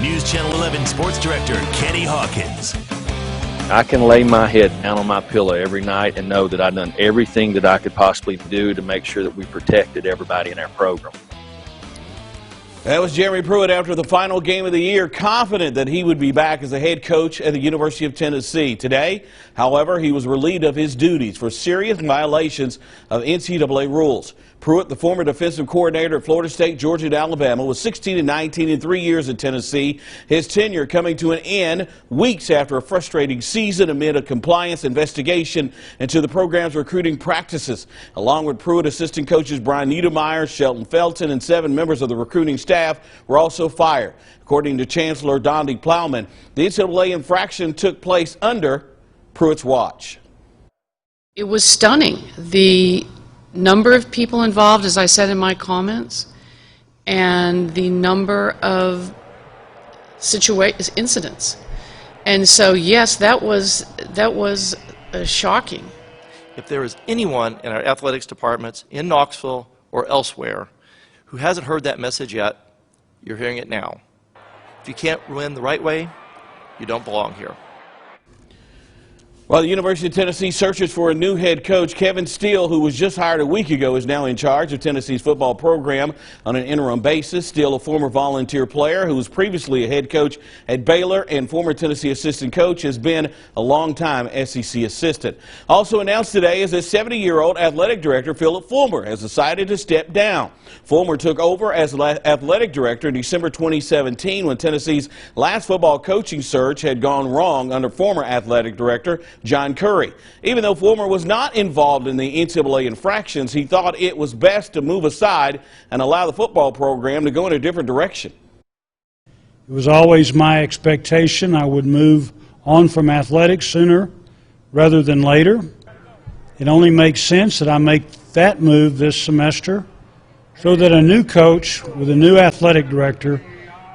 News Channel 11 Sports Director Kenny Hawkins. I can lay my head down on my pillow every night and know that I've done everything that I could possibly do to make sure that we protected everybody in our program. That was Jeremy Pruitt after the final game of the year, confident that he would be back as a head coach at the University of Tennessee. Today, however, he was relieved of his duties for serious violations of NCAA rules. Pruitt, the former defensive coordinator at Florida State, Georgia, and Alabama, was 16-19 in 3 years at Tennessee. His tenure coming to an end weeks after a frustrating season amid a compliance investigation into the program's recruiting practices. Along with Pruitt, assistant coaches Brian Niedermeyer, Shelton Felton, and 7 members of the recruiting staff were also fired. According to Chancellor Donde Plowman, the NCAA infraction took place under Pruitt's watch. It was stunning. The number of people involved, as I said in my comments, and the number of incidents. And so, yes, that was shocking. If there is anyone in our athletics departments in Knoxville or elsewhere who hasn't heard that message yet, you're hearing it now. If you can't win the right way, you don't belong here. Well, the University of Tennessee searches for a new head coach. Kevin Steele, who was just hired a week ago, is now in charge of Tennessee's football program on an interim basis. Steele, a former volunteer player who was previously a head coach at Baylor and former Tennessee assistant coach, has been a long-time SEC assistant. Also announced today is that 70-year-old athletic director Philip Fulmer has decided to step down. Fulmer took over as athletic director in December 2017 when Tennessee's last football coaching search had gone wrong under former athletic director John Curry. Even though Fulmer was not involved in the NCAA infractions, he thought it was best to move aside and allow the football program to go in a different direction. It was always my expectation I would move on from athletics sooner rather than later. It only makes sense that I make that move this semester so that a new coach with a new athletic director